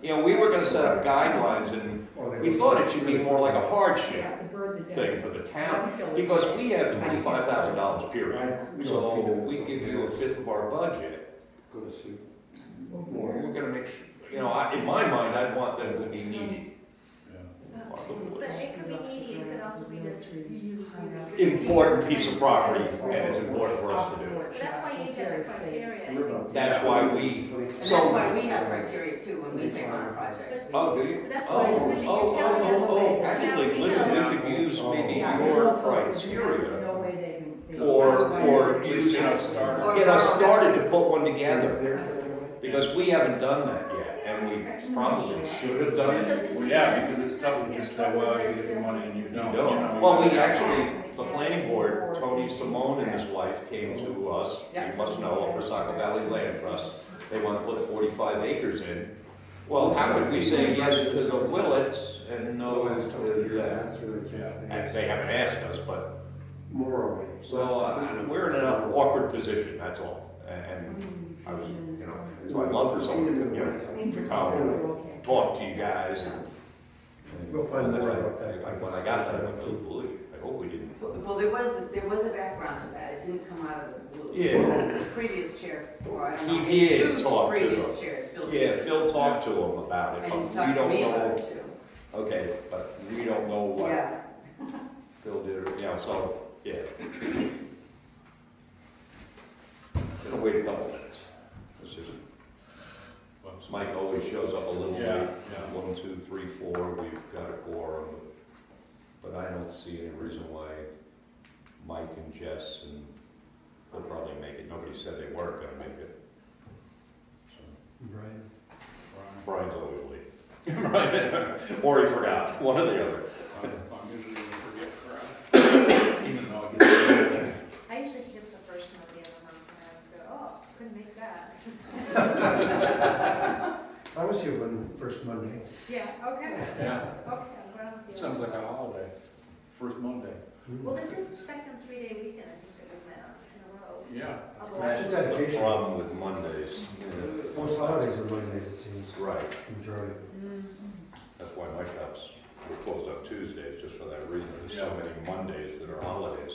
you know, we were gonna set up guidelines, and we thought it should be more like a hardship thing for the town, because we have $25,000 period. So we give you a fifth of our budget. We're gonna make, you know, in my mind, I'd want them to be needy. But it could be needy, it could also be the Important piece of property, and it's important for us to do. But that's why you need to have the criteria, I think. That's why we, And that's so, why we have criteria too when we take on a project. oh, do you? But that's Oh, why it's good that you're oh, telling us. oh, that actually, now we Linda, know. we could use maybe your criteria, or you Get us started. get us started to put one together, because we haven't done that yet, and we probably should have done So it. this Well, is yeah, good. because it's tough to just say, well, you get the money and you don't. No. Well, we actually, the planning board, Tony Simone and his wife came to us, you must know, Upper Saco Valley Land Trust. They want to put 45 acres in. Well, how could we say yes to the Willets and no to that? And they haven't asked us, but, Morally. so we're in an awkward position, that's all. And I was, you know, so I'd love for someone to, you know, to come and talk to you guys. And We'll find that's more right. about that. When I got that, I went, oh, boy, I hope we didn't. Well, there was a background to that, it didn't come out of the blue. Yeah. The previous chair, or I don't know. He did two talk to previous them. chairs, Phil. Yeah, Phil talked to him about it, And but he we talked to don't me about it know, too. okay, but we don't know what Yeah. Phil did, you know, so, yeah. Gonna wait a couple minutes. It's just, Mike always shows up a little late. Yeah. 1, 2, 3, 4, we've got a quorum, but I don't see any reason why Mike and Jess and they'll probably make it. Nobody said they weren't gonna make it. So, Brian. Brian's always late. Right, or he forgot, one or the other. I'm usually gonna forget crap. Even though I get. I usually think it's the first Monday of the month, and I always go, oh, couldn't make that. I was here when first Monday. Yeah, okay. Yeah, Okay, I'm glad with you. it sounds like a holiday, first Monday. Well, this is the second 3-day weekend, I think, that we've met in a row. Yeah. Otherwise, That's The dedication. problem with Mondays. Most holidays are Mondays, it seems, Right, majority. that's why my shops will close on Tuesdays, just for that reason. There's so Yeah. many Mondays that are holidays.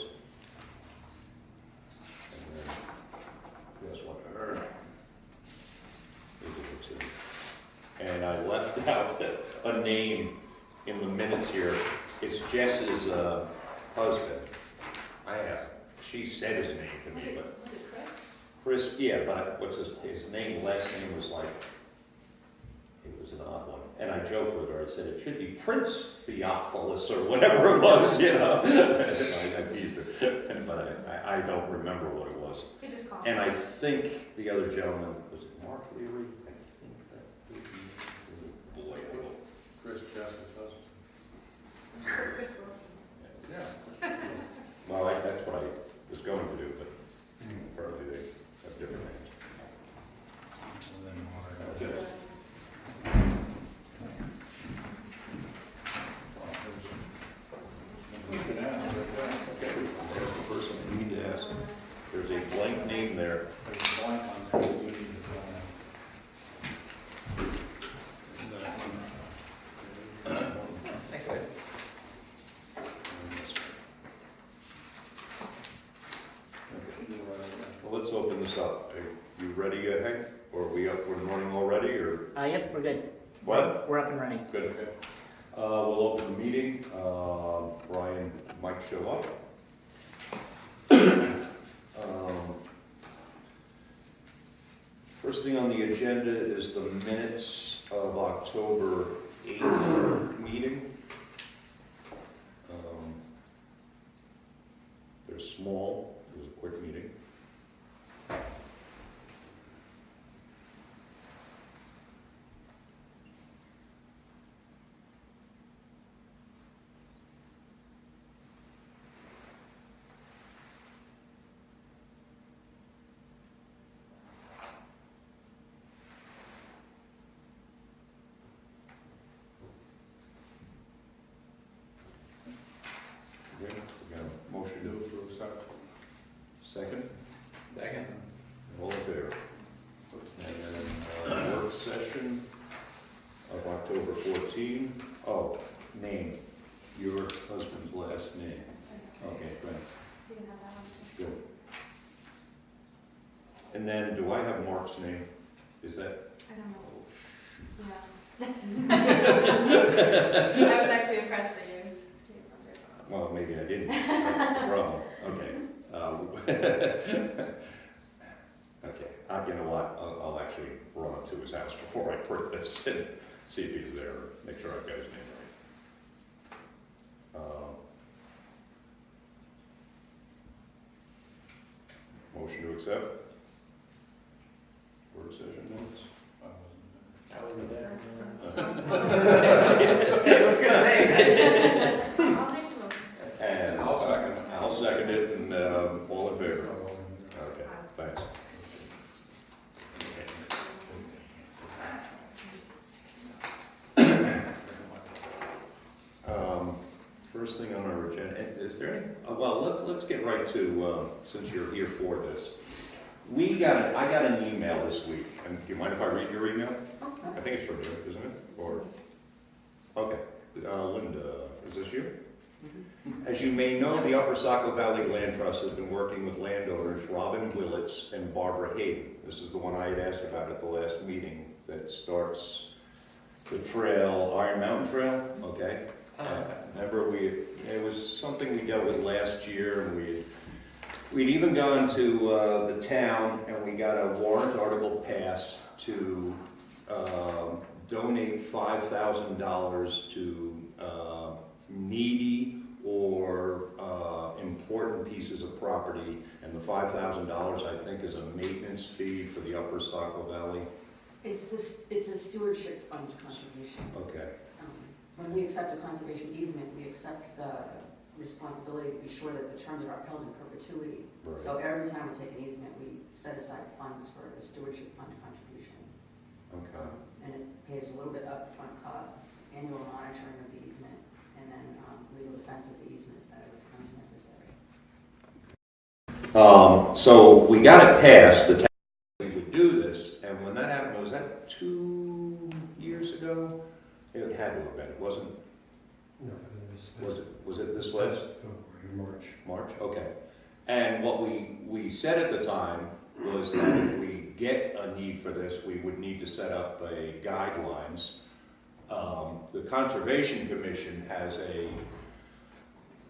And then, guess what? And I left out a name in the minutes here. It's Jess's husband. She said his name to was me, it but Chris? Chris, yeah, but what's his name, last name was like, it was an odd one. And I joked with her, I said, it should be Prince Theophilus or whatever it was, you know. I teased her, but I don't remember what it was. You just call And him. I think the other gentleman, was it Mark Leary? I think that was boy, I don't. Chris Justice husband. Chris Wilson. Yeah. Well, that's what I was going to do, but apparently they have different names. And then That's it. You can ask, right there. Okay, there's the person we need to ask. There's a blank name there. There's a blank on there that you need to fill in. Thanks, Dave. Well, let's open this up. Are you ready, Hank? Or are we up, we're running already, or Yep, we're good. what? We're up and running. Good. We'll open the meeting. Brian might show up. First thing on the agenda is the minutes of October 8th meeting. They're small, it was a quick meeting. Okay, we got a motion to Move to accept. of October 14. Oh, name, your husband's last name. Okay, thanks. You can have that one. Good. And then, do I have Mark's name? Is that? I don't know. Oh, Yeah. I was actually impressed that you remembered. well, maybe I didn't. That's the problem. Okay. Okay. You know what? I'll actually run up to his house before I print this and see if he's there. Make sure I've got his name right. Motion to accept. Work session minutes. I wasn't there. I was gonna make. I'll make the motion. And I'll second it. I'll second it, and all in favor? Okay, thanks. First thing on our agenda, is there any, well, let's get right to, since you're here for this. I got an email this week, and do you mind if I read your email? I think it's from you, isn't it? Or, okay, Linda, is this you? As you may know, the Upper Saco Valley Land Trust has been working with landowners Robin Willits and Barbara Hayden. This is the one I had asked about at the last meeting that starts the trail, Iron Mountain Trail, okay? Remember, it was something we dealt with last year, and we'd even gone to the town, and we got a warrant article passed to donate $5,000 to needy or important pieces of property, and the $5,000 I think is a maintenance fee for the Upper Saco Valley. It's a stewardship fund contribution. Okay. When we accept a conservation easement, we accept the responsibility to be sure that the terms are upheld in perpetuity. Right. So every time we take an easement, we set aside funds for the stewardship fund contribution. Okay. And it pays a little bit upfront costs, annual monitoring of the easement, and then legal defense of the easement if that ever becomes necessary. So we got it passed, the town, we would do this, and when that happened, was that 2 years ago? It had to have been, it wasn't, No, was it this last? February, March, okay. And what we said at the time was that if we get a need for this, we would need to set up a guidelines. The Conservation Commission has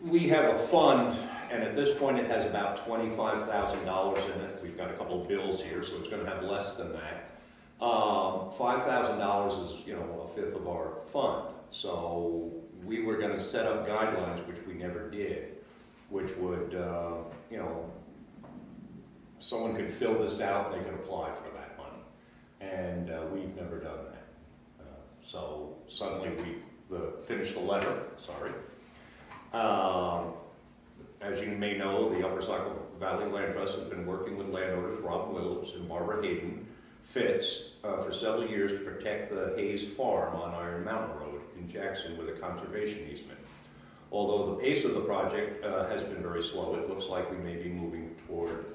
we have a fund, and at this point it has about $25,000 in it. We've got a couple of bills here, so it's gonna have less than that. $5,000 is, a fifth of our fund. So we were gonna set up guidelines, which we never did, which would, someone could fill this out, they could apply for that money. And we've never done that. So suddenly we finished the letter, sorry. As you may know, the Upper Saco Valley Land Trust has been working with landowners Rob Williams and Barbara Hayden Fitz for several years to protect the Hayes Farm on Iron Mountain Road in Jackson with a conservation easement. Although the pace of the project has been very slow, it looks like we may be moving forward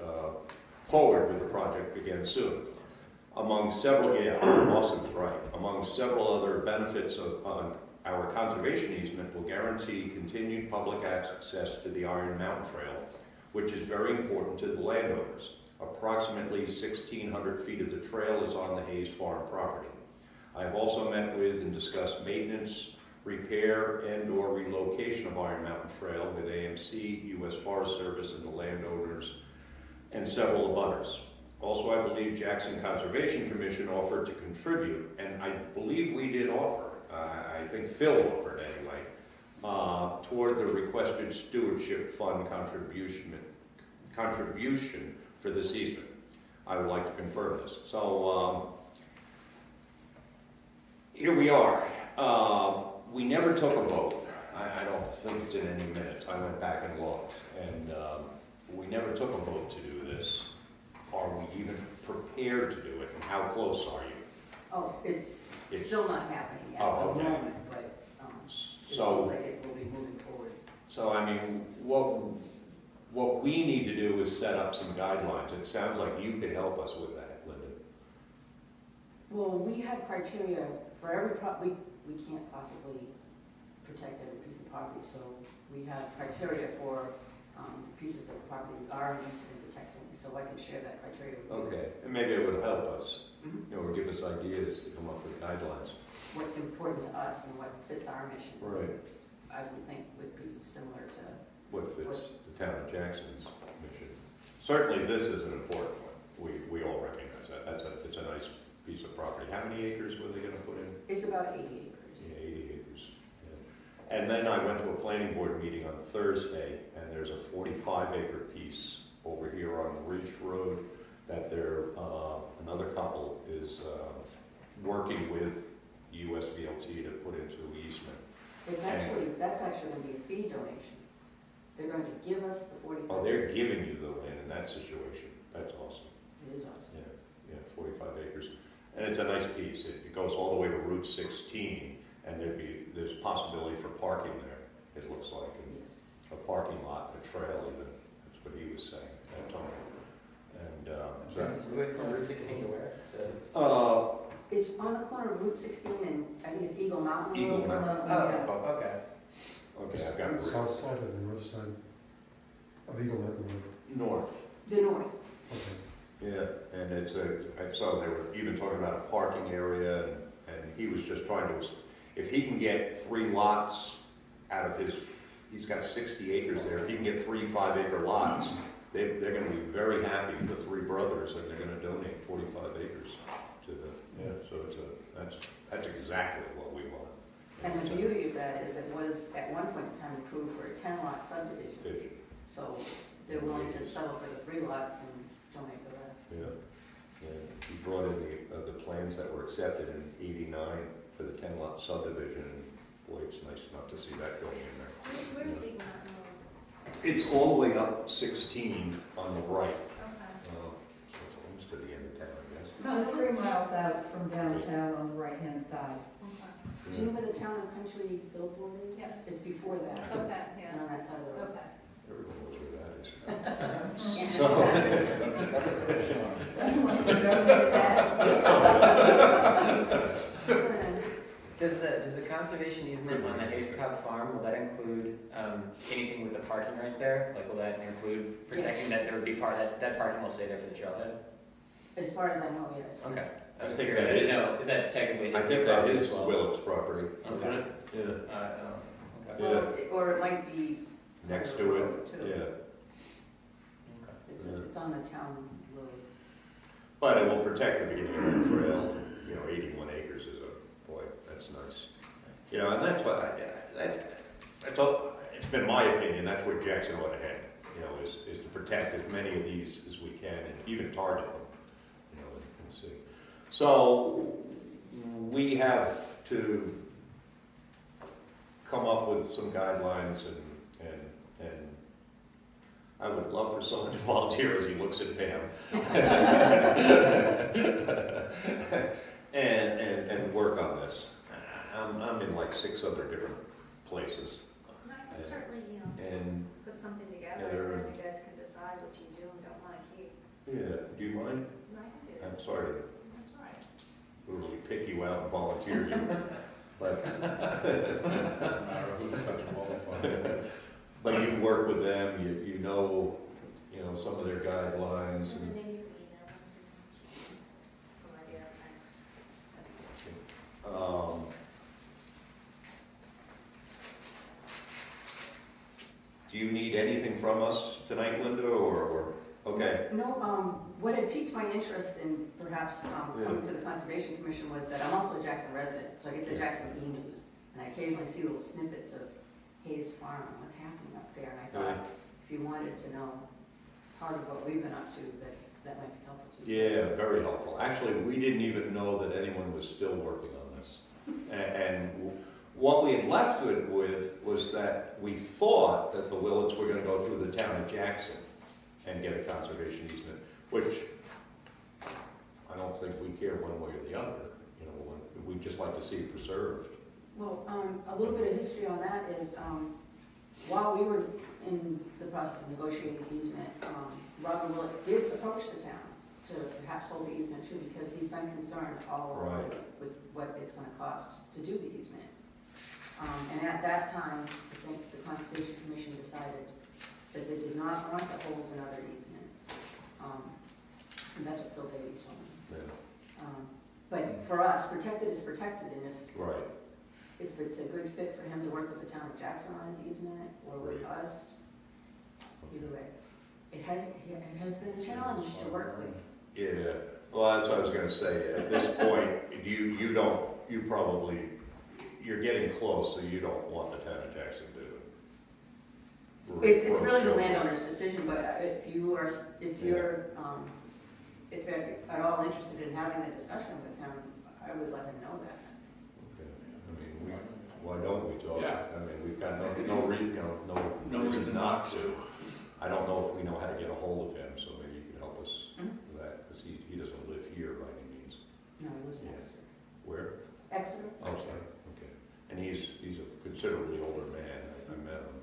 with the project again soon. Among several, Lawson's right, among several other benefits of our conservation easement will guarantee continued public access to the Iron Mountain Trail, which is very important to the landowners. Approximately 1,600 feet of the trail is on the Hayes Farm property. I have also met with and discussed maintenance, repair, and/or relocation of Iron Mountain Trail with AMC, U.S. Forest Service, and the landowners, and several abutters. Also, I believe Jackson Conservation Commission offered to contribute, and I believe we did offer, I think Phil offered anyway, toward the requested stewardship fund contribution for this easement. I would like to confirm this. So here we are. We never took a vote. I don't think it's in any minutes. I went back and looked, and we never took a vote to do this. Are we even prepared to do it, and how close are you? Oh, it's still not happening at Oh, the okay. moment, but it So- looks like it will be moving forward. So, I mean, what we need to do is set up some guidelines. It sounds like you could help us with that, Linda. Well, we have criteria for every we can't possibly protect every piece of property, so we have criteria for pieces of property we are interested in protecting, so I can share that criteria with you. Okay, and maybe it would help us, Mhm. you know, or give us ideas to come up with guidelines. What's important to us and what fits our mission. Right. I would think would be similar to, What fits the town of Jackson's mission. Certainly, this is an important one. We all recognize that. It's a nice piece of property. How many acres were they gonna put in? it's about 80 acres. Yeah, 80 acres. Yeah. And then I went to a planning board meeting on Thursday, and there's a 45-acre piece over here on Ridge Road that another couple is working with USVLT to put into easement. That's actually going to be a fee donation. They're going to give us the 45. Oh, they're giving you the land in that situation. That's awesome. It is awesome. Yeah, 45 acres. And it's a nice piece. It goes all the way to Route 16, and there's possibility for parking there, it looks like. And Yes. a parking lot, a trail even, that's what he was saying, Tony. And, Wait, from Route 16 to where? It's on the corner of Route 16 and I think it's Eagle Mountain. Eagle Road. Mountain. Yeah. Oh, okay. okay, I've got South side or the north side of Eagle Mountain Road? north. The north. Okay. Yeah, and so they were even talking about a parking area, and he was just trying to, if he can get 3 lots out of he's got 60 acres there, if he can get 3 5-acre lots, they're gonna be very happy, the 3 brothers, and they're gonna donate 45 acres to so that's exactly what we want. And the beauty of that is it was at one point in time approved for a 10-lot subdivision. Vision. So they're willing to settle for the 3 lots and donate the rest. Yeah, and he brought in the plans that were accepted in '89 for the 10-lot subdivision. Boy, it's nice not to see that going in there. Where is Eagle Mountain Road? It's all the way up 16 on the right. Okay. So it's almost to the end of town, I guess. About 3 miles out from downtown on the right-hand side. Do you know where the Town and Country billboard is? Yeah. It's before that. Okay, And yeah, on that side of the road. okay. Everyone knows where that is. And So- Someone to donate that. Does the conservation easement on the Hayes Cobb farm, will that include anything with the parking right there? Like, will that include protecting that there would be that parking will stay there for the trailhead? As far as I know, yes. Okay. I was think curious. that I didn't is- know. Is that technically? I think that is Willet's property. Okay. Yeah, Okay. Yeah. Well, or it might be. next further to road, it, too. yeah. Okay. It's on the town road. But it will protect the beginning of the trail. 81 acres is boy, that's nice. And that's what that's all. It's been my opinion. That's where Jackson ought to head. Is to protect as many of these as we can, and even target them. And see. So we have to come up with some guidelines, and I would love for someone to volunteer as he looks at Pam. and work on this. I'm in like 6 other different places. And I can certainly, And, put something Yeah, together and then you guys can decide what you do and don't want to keep. yeah, do you mind? And I can do that. I'm sorry to That's all right. literally pick you out and volunteer you, but, Doesn't matter who cuts qualified. but you work with them, you know some of their guidelines, And and, then maybe you can email them to me. Some idea, thanks. do you need anything from us tonight, Linda, or, okay? No, what had piqued my interest in perhaps coming to the Conservation Commission was that I'm also a Jackson resident, so I get the Yeah. Jackson E-News, and I occasionally see little snippets of Hayes Farm, and what's happening up there, and I thought, if you wanted to know part of what we've been up to, that might be helpful to you. Yeah, very helpful. Actually, we didn't even know that anyone was still working on this. And what we had left it with was that we thought that the Willets were gonna go through the town of Jackson and get a conservation easement, which I don't think we care one way or the other. We'd just like to see it preserved. Well, a little bit of history on that is, while we were in the process of negotiating the easement, Robin Willits did approach the town to perhaps hold the easement too, because he's been concerned all along Right. with what it's gonna cost to do the easement. And at that time, I think the Conservation Commission decided that they did not want to hold another easement. And that's what Phil Davies told me. Yeah, But for us, protected is protected, and right, if it's a good fit for him to work with the town of Jackson on his easement, or with Right. us, either way. It has been a challenge to work with. yeah, well, that's what I was gonna say, at this point, you probably, you're getting close, so you don't want the town of Jackson to. It's really the landowner's decision, but if you're at all interested in having a discussion with him, I would let him know that. Okay. I mean, why don't we talk? Yeah. I mean, we've got no reason not to. I don't know if we know how to get a hold of him, so maybe you can help us with that, because he doesn't live here by any means. No, he lives in Yeah. Exeter. Where? Exeter? Oh, sorry, okay. And he's a considerably older man, I met him.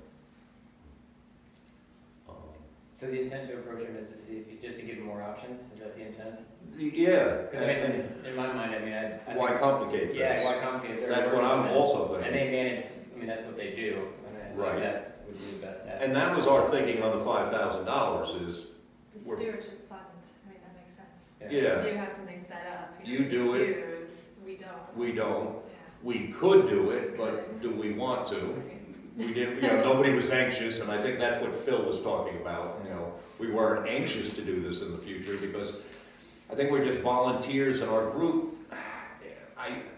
So the intent to approach him is to see if, just to give him more options, is that the intent? Yeah, Because I mean, in my mind, I mean, I why think- complicate this? Yeah, why complicate? They're That's what working I'm on it. also And thinking. they manage, I mean, that's what they do, and I think Right. that would be the best avenue. And that was our thinking on the $5,000 is, The We're- stewardship fund, I mean, that makes sense. yeah, If you have something set up, You do it. use, we don't. we don't. Yeah. We could do it, but do we want to? We didn't, nobody was anxious, and I think that's what Phil was talking about, we weren't anxious to do this in the future, because I think we're just volunteers in our group.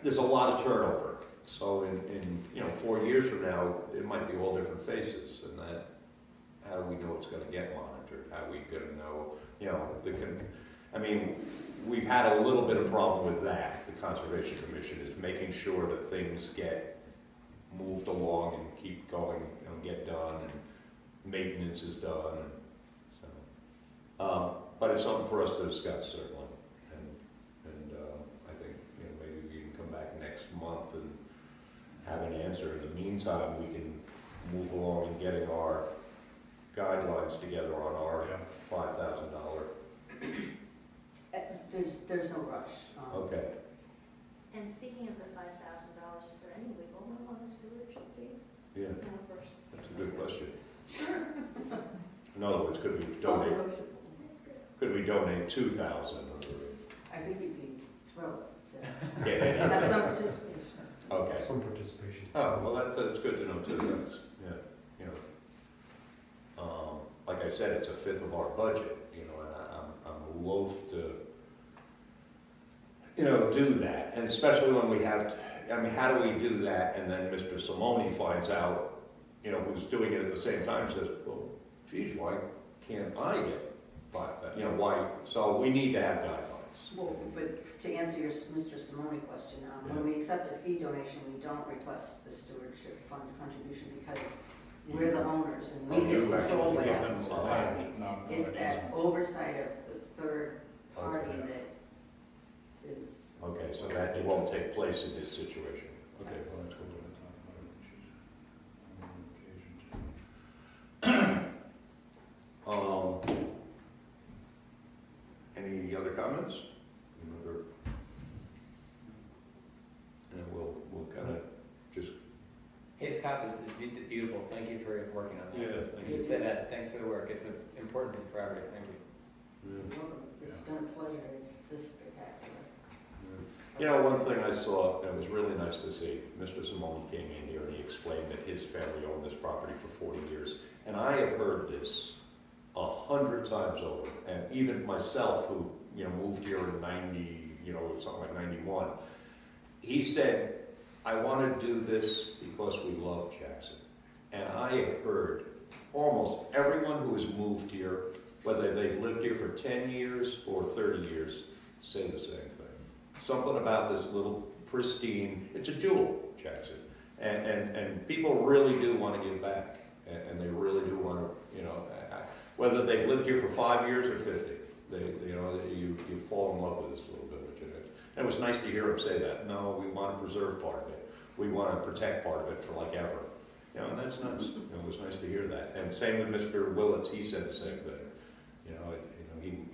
There's a lot of turnover, so in 4 years from now, it might be all different faces, and that, how do we know it's gonna get monitored? How are we gonna know, I mean, we've had a little bit of problem with that, the Conservation Commission is making sure that things get moved along and keep going, get done, and maintenance is done, and so. But it's something for us to discuss, certainly, and I think, maybe we can come back next month and have an answer. In the meantime, we can move along in getting our guidelines together on our $5,000. There's no rush. Okay, And speaking of the $5,000, is there any wiggle room on the stewardship fee? yeah, No, first. that's a good question. In other words, could we It's all donate, negotiable. could we donate 2,000? I think you'd be thrilled to Get any? have some participation. Okay. Some participation. Oh, well, that's good to know too, that's, like I said, it's a fifth of our budget, and I'm loath to, do that, and especially when we have, how do we do that, and then Mr. Simone finds out, who's doing it at the same time, says, well, geez, why can't I get, why, so we need to have guidelines. Well, but to answer your Mr. Simone question, when we accept a fee donation, we don't request the stewardship fund contribution because we're the owners and we Oh, you get control actually of give that. them the land. It's that oversight of the third party Okay. that is, Okay, so that it won't take place in this situation. Okay, well, that's good. Any other comments? And we'll kind of just, His cop is beautiful, thank you for working on that. yeah, thank You you. should say that, thanks for the work, it's an important piece of property, thank you. it's been a pleasure, it's just spectacular. One thing I saw that was really nice to see, Mr. Simone came in here and he explained that his family owned this property for 40 years. And I have heard this 100 times over. And even myself, who, moved here in 90, something like 91, he said, I want to do this because we love Jackson. And I have heard almost everyone who has moved here, whether they've lived here for 10 years or 30 years, say the same thing. Something about this little pristine, it's a jewel, Jackson. And people really do want to give back. And they really do want to, whether they've lived here for 5 years or 50, you fall in love with this little village. And it was nice to hear him say that. No, we want to preserve part of it. We want to protect part of it for like ever. And that's nice. It was nice to hear that. And same with Mr. Willits, he said the same thing.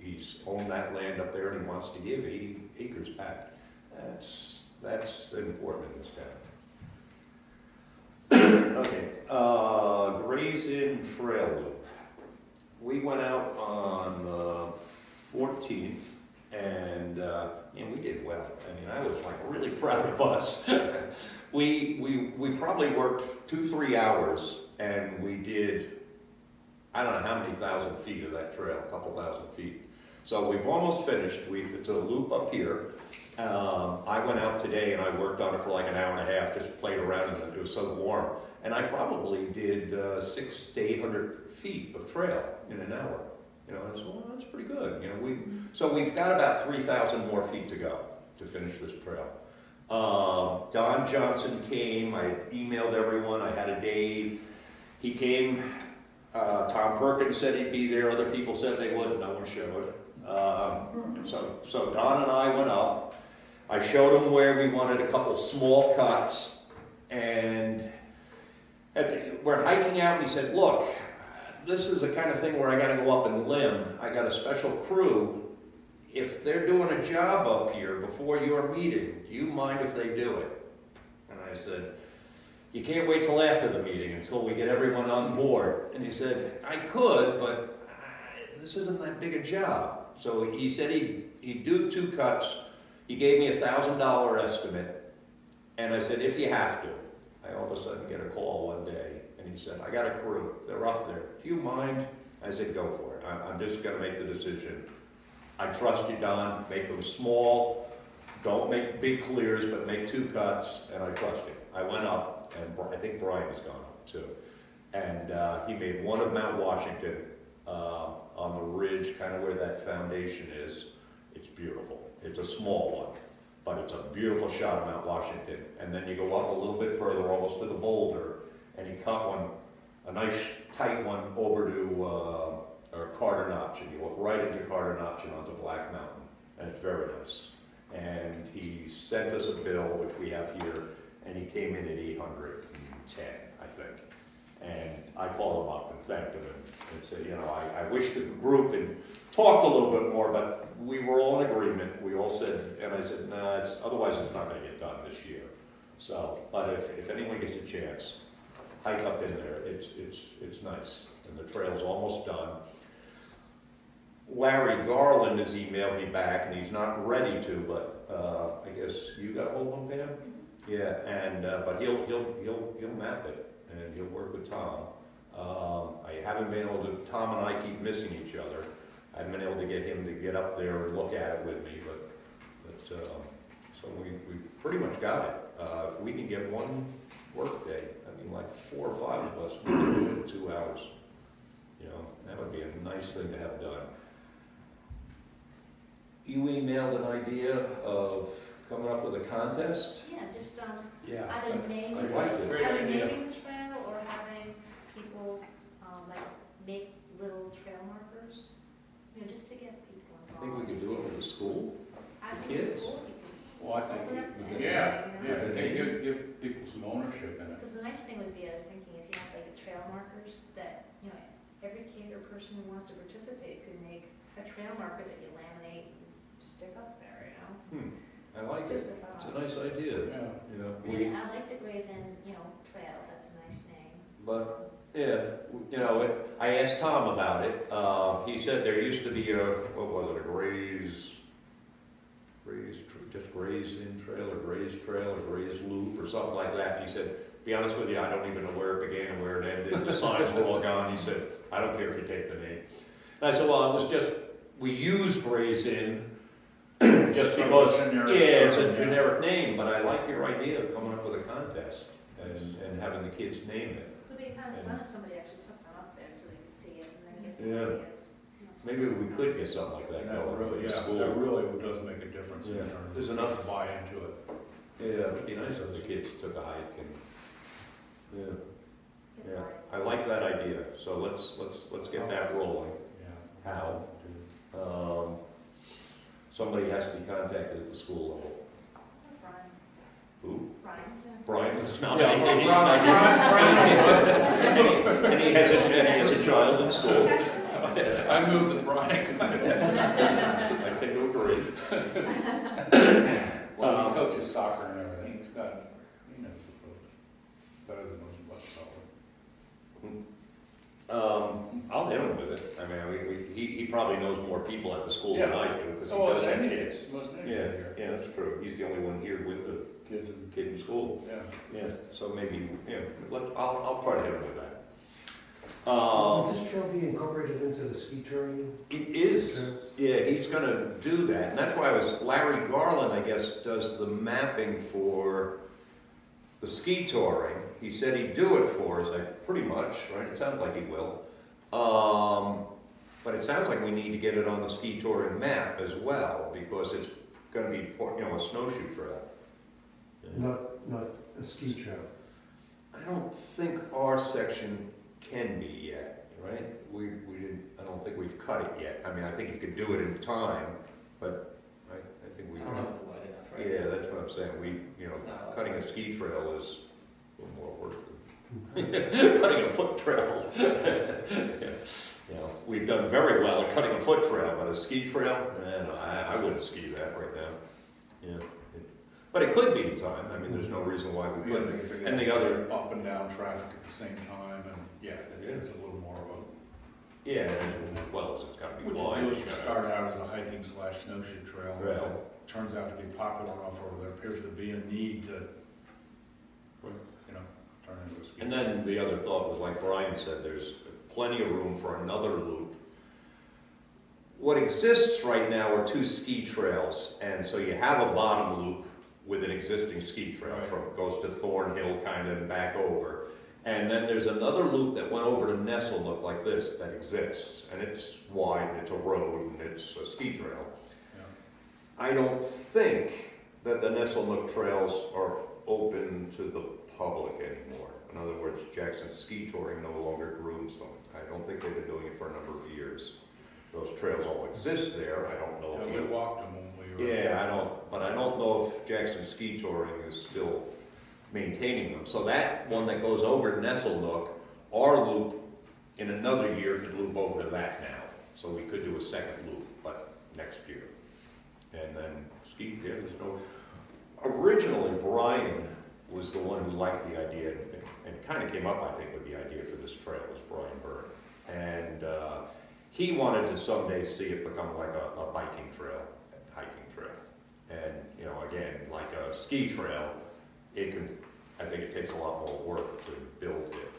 He's he's owned that land up there and he wants to give 80 acres back. That's important in this town. Okay, Grays Inn Trail Loop. We went out on the 14th and we did well. I mean, I was like really proud of us. we probably worked 2-3 hours and we did, I don't know how many thousand feet of that trail, a couple thousand feet. So we've almost finished. It's a loop up here. I went out today and I worked on it for like an hour and a half, just played around in it. It was so warm. And I probably did 600 to 800 feet of trail in an hour. You know, and so that's pretty good. You know, so we've got about 3,000 more feet to go to finish this trail. Don Johnson came. I emailed everyone. I had a day. He came. Tom Perkins said he'd be there. Other people said they would. No one showed. So Don and I went up. I showed him where we wanted a couple small cuts, and we're hiking out, and he said, look, this is the kind of thing where I got to go up and limb. I got a special crew. If they're doing a job up here before your meeting, do you mind if they do it? And I said, you can't wait till after the meeting until we get everyone on board. And he said, I could, but this isn't that big a job. So he said he'd do 2 cuts. He gave me a $1,000 estimate. And I said, if you have to. I all of a sudden get a call one day. And he said, I got a crew. They're up there. Do you mind? I said, go for it. I'm just going to make the decision. I trust you, Don. Make them small. Don't make big clears, but make 2 cuts. And I trust you. I went up, and I think Brian has gone up too. And he made one of Mount Washington on the ridge, kind of where that foundation is. It's beautiful. It's a small one, but it's a beautiful shot of Mount Washington. And then you go up a little bit further, almost to the boulder, and he cut one, a nice tight one, over to Carter Notch, and you look right into Carter Notch and onto Black Mountain, and it's very nice. And he sent us a bill, which we have here, and he came in at 810, I think. And I called him up and thanked him and said, you know, I wish the group had talked a little bit more, but we were all in agreement. We all said, and I said, nah, otherwise it's not going to get done this year. So, but if anyone gets a chance, hike up in there. It's nice, and the trail's almost done. Larry Garland has emailed me back, and he's not ready to, but I guess you got hold of him, Pam? Yeah, and but he'll map it, and he'll work with Tom. I haven't been able to. Tom and I keep missing each other. I haven't been able to get him to get up there and look at it with me, but so we pretty much got it. If we can get one work day, I mean, like 4 or 5 of us, we can do it in 2 hours. You know, that would be a nice thing to have done. You emailed an idea of coming up with a contest? Yeah, just, Yeah. either naming, I like it. Great either idea. naming the trail or having people, like, make little trail markers, you know, just to get people I think we involved. could do it with the school. I think kids. it's cool. Well, I think, Open up we the- could- yeah, you know? I think give people some ownership in it. Because the nice thing would be, I was thinking, if you have like trail markers, that, you know, every kid or person who wants to participate could make a trail marker that you laminate and stick up there, you know? I like Just it. a thought. It's a nice idea, Yeah. you know. And I like the Grays Inn, you know, trail, that's a nice name. But, yeah, you know, I asked Tom about it. He said there used to be what was it, a Grays Inn Trail, or Grays Trail, or Grays Loop, or something like that. He said, be honest with you, I don't even know where it began and where it ended. The signs were all gone. He said, I don't care if you take the name. And I said, well, it was just, we used Grays Inn just because, it's a generic name, but I like your idea of coming up with a contest and having the kids name it. It would be kind of fun if somebody actually took them up there so they could see it and then get some Yeah. ideas. You know, so- Maybe we could get something like that That going really, with the yeah, school. that really does make a difference in Yeah. terms There's of enough- buy into it. Yeah, it'd be nice if the kids took a hike and, yeah, get yeah. by. I like that idea, so let's get that rolling. Yeah. How? Somebody has to be contacted at the school level. Brian. Who? Brian. Brian is not. Yeah, he's Brian- not- And he has a child in school. I move that Brian. I tend to agree. Well, he coaches soccer and everything, he knows the folks better than most of us probably. I'll hit him with it. I mean, he probably knows more people at the school than Yeah. I do, because he Oh, does have any kids. kids, most any Yeah, kids here. yeah, that's true. He's the only one here with the Kids and, kid in school. yeah. Yeah, so maybe, I'll try to hit him with that. Will this trail be incorporated into the ski touring It is, trails? yeah, he's gonna do that, and that's why Larry Garland, I guess, does the mapping for the ski touring. He said he'd do it for us, pretty much, right? It sounds like he will. But it sounds like we need to get it on the ski touring map as well, because it's gonna be, a snowshoe trail. Not a ski trail. I don't think our section can be yet, right? We didn't, I don't think we've cut it yet. I mean, I think you could do it in time, but I think we. I don't know what's wide enough, right? Yeah, that's what I'm saying. Cutting a ski trail is a little more work than cutting a foot trail. We've done very well at cutting a foot trail, but a ski trail, I wouldn't ski that right now. Yeah. But it could be in time. I mean, there's no reason why we Yeah, couldn't. they And the other, up and down traffic at the same time, and yeah, it's a little more of a. yeah, as well as it's got to be What wide. you do is you start out as a hiking / snowshoe trail, and if Right. it turns out to be popular enough, or there appears to be a need to, turn into a ski. And then the other thought was, like Brian said, there's plenty of room for another loop. What exists right now are 2 ski trails, and so you have a bottom loop with an existing ski trail Right. goes to Thornhill kind of and back over. And then there's another loop that went over to Nestle Nook like this that exists, and it's wide, and it's a road, and it's a ski trail. Yeah. I don't think that the Nestle Nook trails are open to the public anymore. In other words, Jackson Ski Touring no longer grooms them. I don't think they've been doing it for a number of years. Those trails all exist there. I don't know if Yeah, we walked them when we were. yeah, I don't know if Jackson Ski Touring is still maintaining them. So that one that goes over to Nestle Nook, our loop in another year could loop over to that now. So we could do a second loop, but next year. And then ski, yeah, there's no. Originally, Brian was the one who liked the idea and kind of came up, I think, with the idea for this trail, was Brian Byrne. And he wanted to someday see it become like a biking trail, a hiking trail. And, again, like a ski trail, I think it takes a lot more work to build it.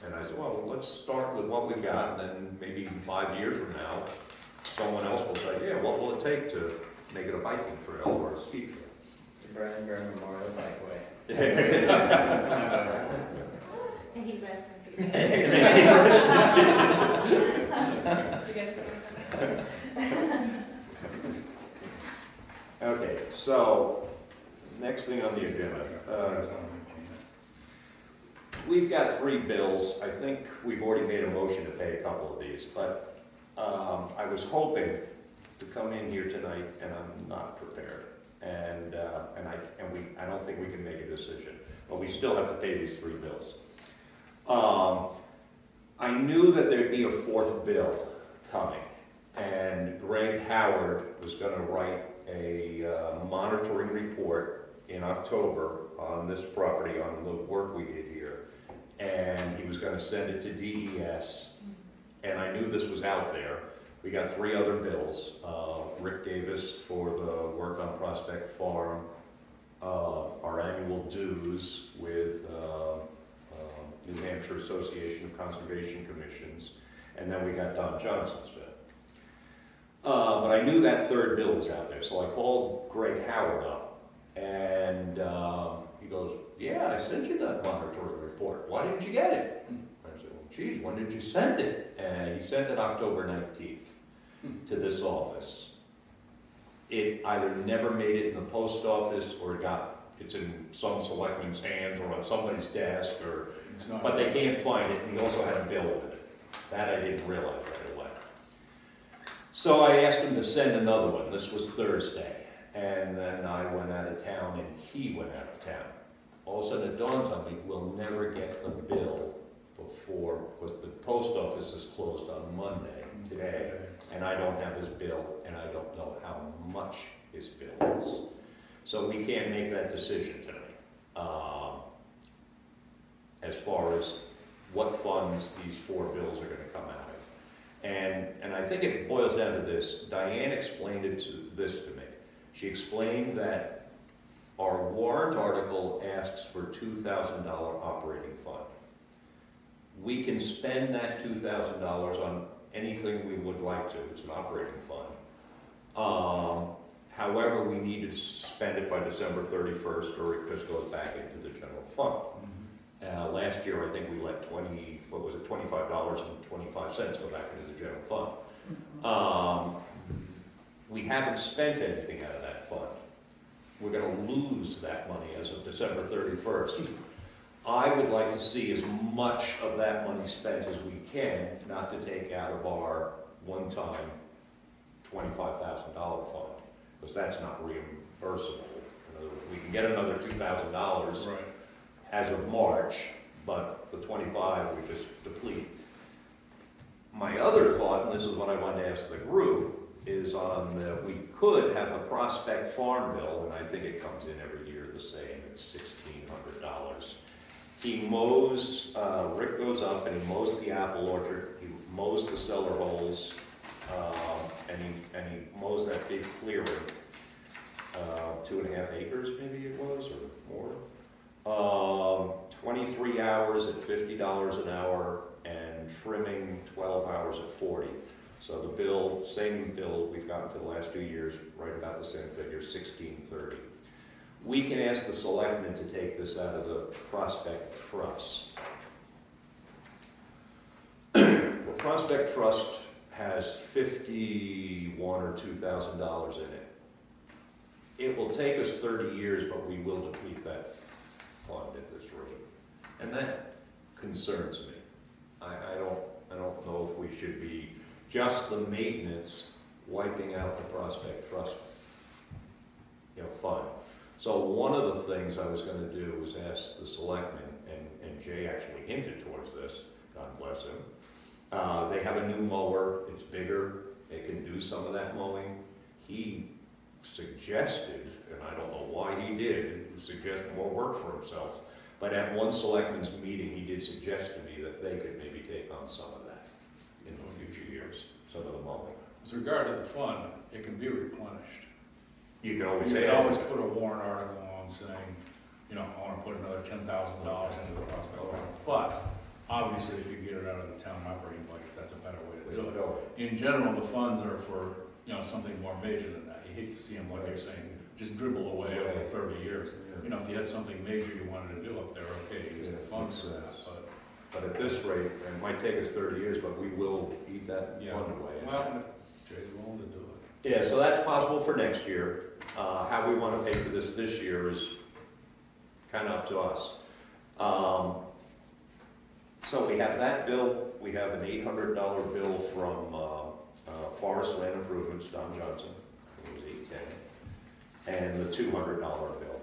And I said, well, let's start with what we've got, and then maybe 5 years from now, someone else will say, yeah, what will it take to make it a biking trail or a ski trail? Brian Byrne Memorial Bikeway. And he dressed him. Okay, so, next thing on the agenda. We've got 3 bills. I think we've already made a motion to pay a couple of these, but I was hoping to come in here tonight, and I'm not prepared. And I don't think we can make a decision, but we still have to pay these 3 bills. I knew that there'd be a 4th bill coming, and Greg Howard was going to write a monitoring report in October on this property, on the work we did here, and he was going to send it to DES, and I knew this was out there. We got 3 other bills. Rick Davis for the work on Prospect Farm, our annual dues with New Hampshire Association of Conservation Commissions, and then we got Don Johnson's bill. But I knew that 3rd bill was out there, so I called Greg Howard up, and he goes, yeah, I sent you that monitoring report. Why didn't you get it? I said, well, geez, when did you send it? And he sent it October 19th to this office. It either never made it in the post office, or it's in some selectman's hands or on somebody's desk, but they can't find it, and he also had a bill with it. That I didn't realize right away. So I asked him to send another one. This was Thursday, and then I went out of town, and he went out of town. All of a sudden it dawned on me, we'll never get the bill before, because the post office is closed on Monday, today, and I don't have his bill, and I don't know how much his bill is. So we can't make that decision tonight. As far as what funds these 4 bills are gonna come out of. And I think it boils down to this. Diane explained this to me. She explained that our warrant article asks for $2,000 operating fund. We can spend that $2,000 on anything we would like to. It's an operating fund. However, we need to spend it by December 31st, or it just goes back into the general fund. Last year, I think we let $25.25 go back into the general fund. We haven't spent anything out of that fund. We're gonna lose that money as of December 31st. I would like to see as much of that money spent as we can, not to take out of our one-time $25,000 fund, because that's not reimbursable. In other words, we can get another $2,000 Right. as of March, but the 25 we just deplete. My other thought, and this is what I wanted to ask the group, is on we could have a Prospect Farm bill, and I think it comes in every year the same, it's $1,600. He mows, Rick goes up and he mows the apple orchard, he mows the cellar holes, and he mows that big clearing, 2.5 acres maybe it was, or more. 23 hours at $50 an hour, and trimming 12 hours at 40. So the bill, same bill we've gotten for the last 2 years, right about the same figure, $1,630. We can ask the selectmen to take this out of the Prospect Trust. The Prospect Trust has $51,000 or $2,000 in it. It will take us 30 years, but we will deplete that fund at this rate. And that concerns me. I don't know if we should be just the maintenance wiping out the Prospect Trust, fund. So one of the things I was going to do was ask the selectmen, and Jay actually hinted towards this, God bless him. They have a new mower, it's bigger, they can do some of that mowing. He suggested, and I don't know why he did, suggest more work for himself, but at one selectmen's meeting, he did suggest to me that they could maybe take on some of that in the future years, some of the mowing. With regard to the fund, it can be replenished. You can always You say. could always put a warrant article on saying, I want to put another $10,000 into the Prospect Fund. But obviously, if you get it out of the town operating budget, that's a better way to do it. In general, the funds are for, something more major than that. You hate to see them, like you're saying, just dribble away over 30 years. If you had something major you wanted to do up there, okay, use the funds for that, But at this rate, it might take us 30 years, but we will eat that fund away. Well, if Jay's willing to do it. Yeah, so that's possible for next year. How we want to pay for this year is kind of up to us. So we have that bill. We have an $800 bill from Forest Land Improvements, Don Johnson. It was $810, and the $200 bill.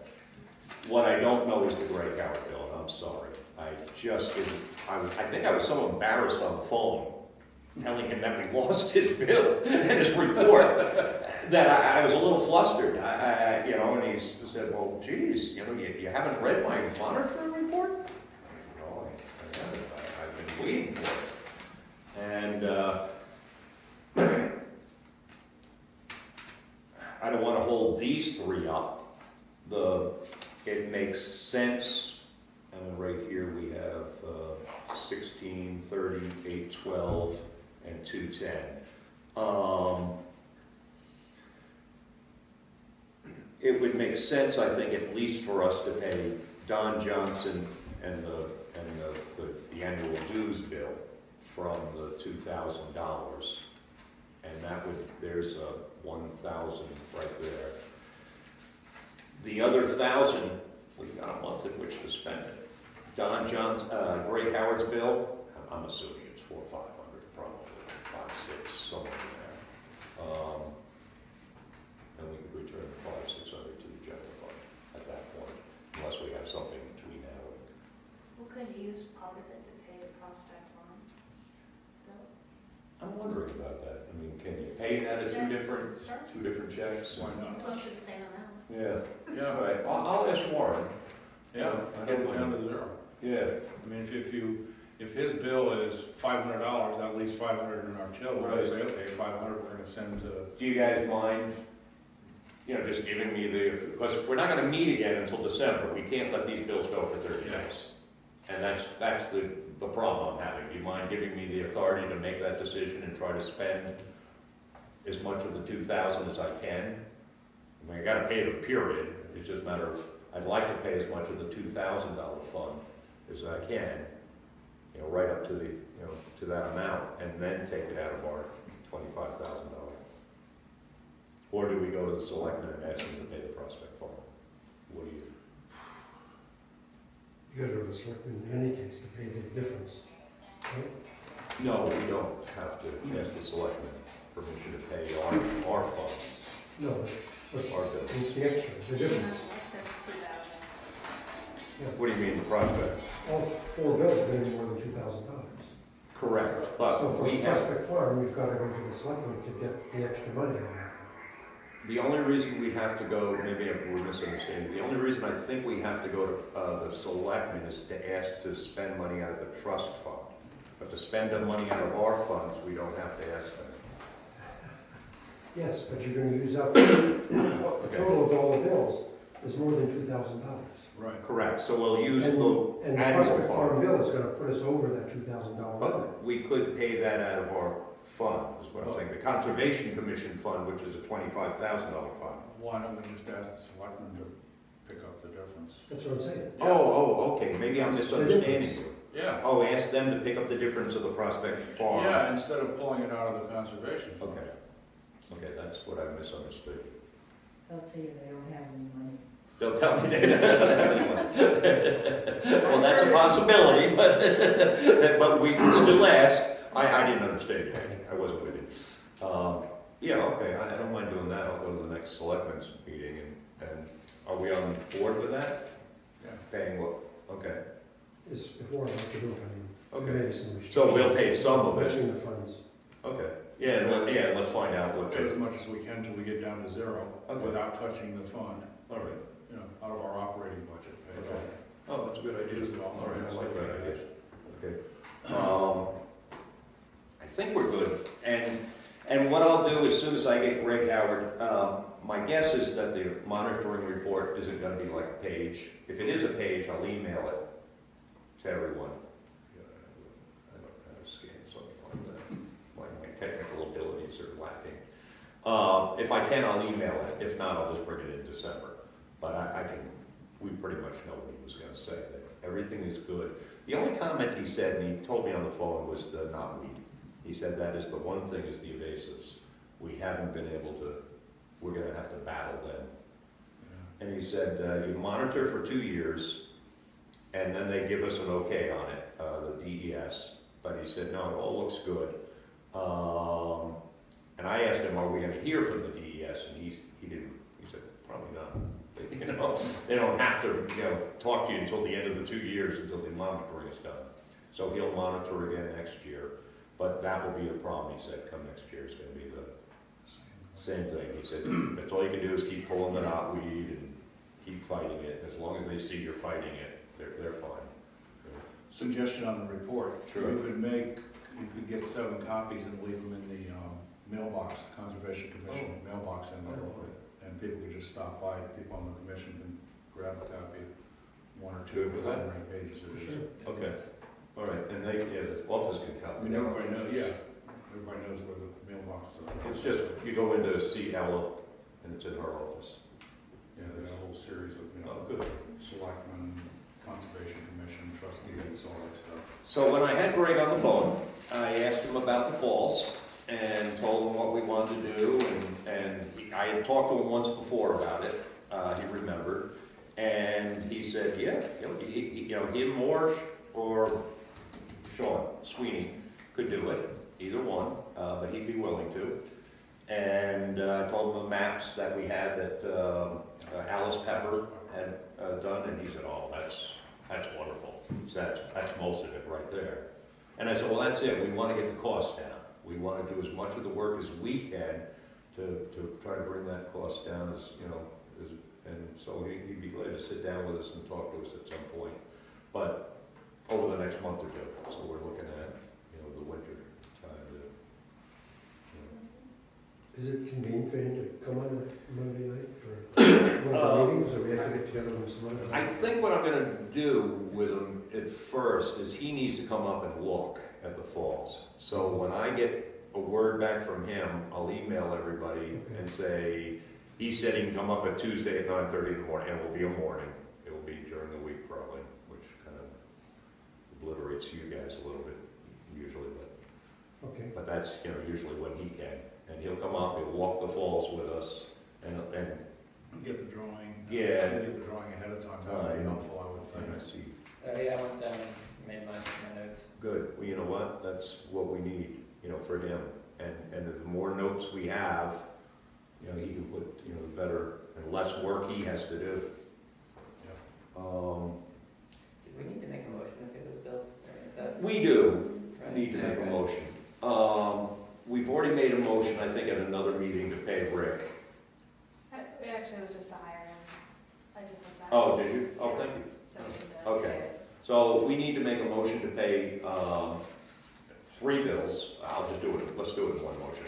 What I don't know is the Greg Howard bill, and I'm sorry. I just didn't. I think I was so embarrassed on the phone telling him that we lost his bill and his report that I was a little flustered. And he said, "Well, geez, you haven't read my monitoring report?" No, I haven't. I've been waiting for it. And I don't want to hold these 3 up. It makes sense. And right here we have 16, 30, 812, and 210. It would make sense, I think, at least for us to pay Don Johnson and the annual dues bill from the $2,000, and there's a 1,000 right there. The other 1,000, we've got a month in which to spend it. Don Johnson, Greg Howard's bill, I'm assuming it's $400 or $500, probably $500, $600, somewhere in there. And we could return the $500, $600 to the general fund at that point, unless we have something between now and. Who could use part of it to pay the Prospect Farm bill? I'm wondering about that. I mean, can you pay that as two different checks? Why not? It's up to the same amount. Yeah, Yeah, all right, I'll ask Warren. yeah, I get it down to zero. Yeah, I mean, if his bill is $500, that leaves 500 in our till, we'll Right. say, okay, 500 we're gonna send to, do you guys mind, just giving me because we're not gonna meet again until December. We can't let these bills go for 30 days. And that's the problem I'm having. Do you mind giving me the authority to make that decision and try to spend as much of the 2,000 as I can? I mean, I gotta pay the period. It's just a matter of, I'd like to pay as much of the $2,000 fund as I can, right up to the, to that amount, and then take it out of our $25,000. Or do we go to the selectmen and ask them to pay the Prospect Farm? What do you? You go to the selectmen in any case to pay the difference. Right? No, we don't have to ask the selectmen permission to pay our funds, No, but our bills. the extra, the difference. Excess of 2,000. What do you mean, the Prospect? All four bills are going to be more than $2,000. Correct, So but for we the have, Prospect Farm, you've got to go to the selectmen to get the extra money out. the only reason we have to go, maybe we're misunderstanding, the only reason I think we have to go to the selectmen is to ask to spend money out of the trust fund. But to spend the money out of our funds, we don't have to ask them. Yes, but you're going to use up, the total of all the bills is more than $2,000. right. Correct, so we'll use And the and the annual Prospect Farm fund. bill is going to put us over that $2,000 limit. But we could pay that out of our fund, is what I'm saying. The Conservation Commission fund, which is a $25,000 fund. Why don't we just ask the selectmen to pick up the difference? That's what I'm saying. Oh, okay, maybe I'm misunderstanding difference. you. Yeah, Oh, ask them to pick up the difference of the Prospect Farm. yeah, instead of pulling it out of the conservation fund. Okay, okay, that's what I misunderstood. They'll tell you they don't have any money. They'll tell me they don't have any money. Well, that's a possibility, but we can still ask. I didn't understand you, Hank. I wasn't with you. Yeah, okay, I don't mind doing that. I'll go to the next selectmen's meeting and are we on board with that? Yeah. Paying what? Okay, It's before I have to do it, okay. maybe some restrictions. So we'll pay some of it. Matching the funds. Okay, yeah, let's find out what Pay as the, much as we can till we get down to zero, Okay. without touching the fund, all right. out of our operating budget. Pay it Okay. all. Oh, that's a good idea. Use it all. All right, I like that idea. Okay. I think we're good. And what I'll do as soon as I get Greg Howard, my guess is that the monitoring report isn't gonna be like a page. If it is a page, I'll email it to everyone. I don't know how to scan something like that. My technical abilities are lacking. If I can, I'll email it. If not, I'll just bring it in December. But we pretty much know what he was gonna say, that everything is good. The only comment he said, and he told me on the phone, was the knotweed. He said that is the one thing is the invasives. We haven't been able to, we're gonna have to battle them. Yeah. And he said, you monitor for 2 years, and then they give us an okay on it, the DES. But he said, no, it all looks good. And I asked him, are we gonna hear from the DES? And he didn't, he said, probably not. They don't have to, talk to you until the end of the 2 years, until the monitoring is done. So he'll monitor again next year, but that will be a problem, he said, come next year, it's gonna be the same thing. He said, that's all you can do is keep pulling the knotweed and keep fighting it. As long as they see you're fighting it, they're fine. Suggestion on the report. Sure. You could get 7 copies and leave them in the mailbox, Conservation Commission mailbox envelope. And people could just stop by, people on the commission can grab a copy, 1 or 2, Good with that. however many pages it is. Sure. Okay, all right, and the office can I copy mean, that. everybody knows where the mailboxes are. It's just, you go into see Ella, and it's in her office. Yeah, there's a whole series of, Oh, good. selectmen, Conservation Commission, trustees, all that stuff. So when I had Greg on the phone, I asked him about the falls and told him what we wanted to do, I had talked to him once before about it, he remembered, and he said, yeah, him or Sean Sweeney could do it, either one, but he'd be willing to. And I told him the maps that we had that Alice Pepper had done, and he said, oh, that's wonderful. So that's most of it right there. And I said, well, that's it, we wanna get the cost down. We wanna do as much of the work as we can to try to bring that cost down as, you know, and so he'd be glad to sit down with us and talk to us at some point. But over the next month or two, so we're looking at, you know, the winter time to, you know. Is it convenient for him to come on a Monday night for one of the meetings, or we have to get together on some other? I think what I'm gonna do with him at first is he needs to come up and look at the falls. So when I get a word back from him, I'll email everybody and say, he said he can come up at Tuesday at 9:30 in the morning, and it will be a morning. It will be during the week probably, which kind of obliterates you guys a little bit usually, Okay, but that's, you know, usually when he can. And he'll come up, he'll walk the falls with us, and Get the drawing. Yeah. Get the drawing ahead of time, that would be helpful, I would I think. see. Yeah, I went down and made my notes. Good, well, you know what, that's what we need, you know, for him, and the more notes we have, you know, he can put, you know, the better, and less work he has to do. Did we need to make a motion to pay those bills? Or is that? We do Right. need to make a Okay. motion. We've already made a motion, I think, at another meeting to pay Rick. It actually was just to hire him. I just looked at it. Oh, did you? Oh, thank you. So it was, Okay. So we need to make a motion to pay, 3 bills. I'll just do it, let's do it in one motion.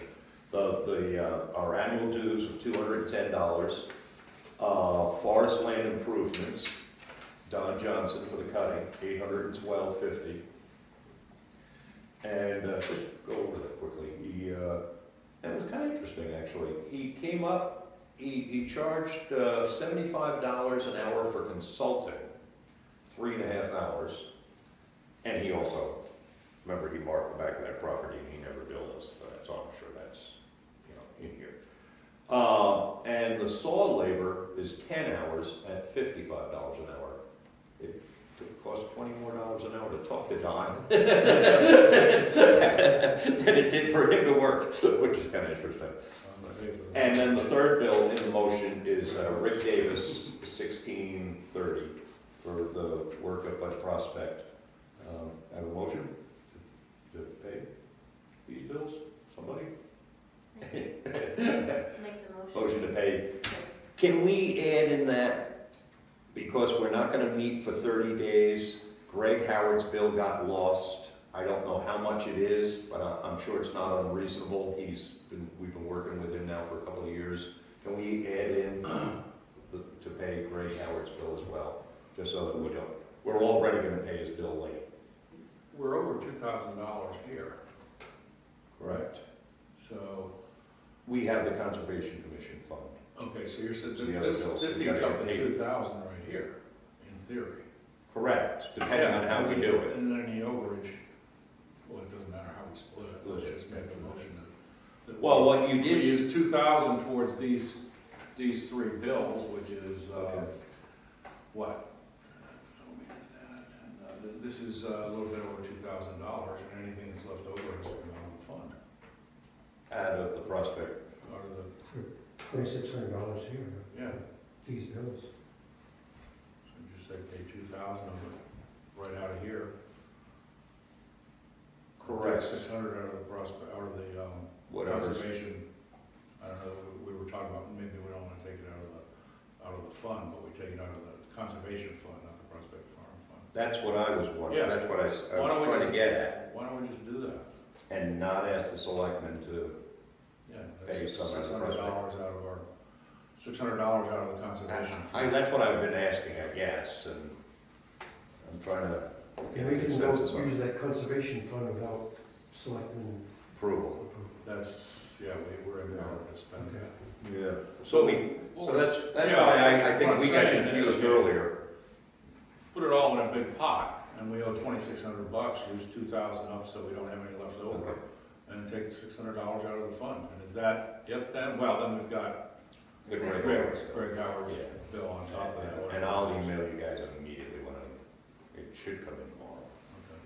Our annual dues of $210, forest land improvements, Don Johnson for the cutting, $812.50. And, just go over that quickly. It was kind of interesting, actually. He came up, he charged, $75 an hour for consulting, 3.5 hours. And he also, remember, he marked the back of that property and he never billed us for that, so I'm sure that's, you know, in here. And the saw labor is 10 hours at $55 an hour. It cost $20 more an hour to talk to Don than it did for him to work, which is kind of interesting. And then the third bill in the motion is Rick Davis, $16.30 for the work up at Prospect. Have a motion to pay these bills? Somebody? Make the motion. Motion to pay. Can we add in that, because we're not gonna meet for 30 days, Greg Howard's bill got lost. I don't know how much it is, but I'm sure it's not unreasonable. We've been working with him now for a couple of years. Can we add in to pay Greg Howard's bill as well? Just so that we're already gonna pay his bill late. We're over $2,000 here, Correct. so, We have the Conservation Commission fund. okay, so you're saying, The other bills, this we eats gotta up to get paid. 2,000 right here, in theory. Correct, depending on how we do it. And then any overage, well, it doesn't matter how we split it, let's just make a motion that. Well, what you We did, use 2,000 towards these 3 bills, which is, Okay. what? This is a little bit over $2,000, and anything that's left over is to go on the fund. out of the Prospect, Out of the, $2,600 here, yeah, these bills. so just say pay 2,000 of it right out of here. correct, 600 out of the Prospect, out of the, whatever. conservation. I don't know, we were talking about, maybe we don't wanna take it out of the fund, but we take it out of the conservation fund, not the Prospect Farm Fund. That's what I was wondering, Yeah. that's what I Why don't was we trying to just- get at, Why don't we just do that? and not ask the selectmen to, Yeah, Pay that's some out of the $600 out of our, $600 out of the conservation fund. that's what I've been asking, I guess, and I'm trying to And get we a can consensus go on use that conservation fund without selectmen approval. approval. That's, yeah, we're empowered to spend that. Yeah. So So that's yeah, why I think what we I'm got saying confused is, earlier. Put it all in a big pot, and we owe $2,600, use 2,000 up so we don't have any left over. Okay. And take $600 out of the fund, and is that, yep, then, well, then we've got Good Greg right. Howard's Yeah. bill on top of that. And I'll email you guys immediately when it should come in tomorrow. Okay.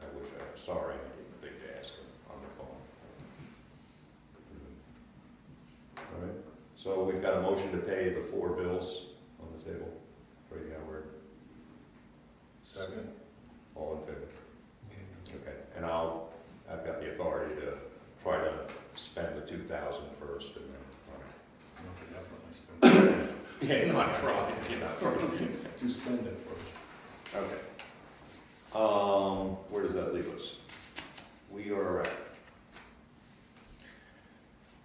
I wish sorry, I didn't think to ask him on the phone. All right, so we've got a motion to pay the 4 bills on the table. Right now, we're Second? all in favor. Okay. Okay, and I'll Yeah, not try, to spend it first. Okay. Where does that leave us? We are,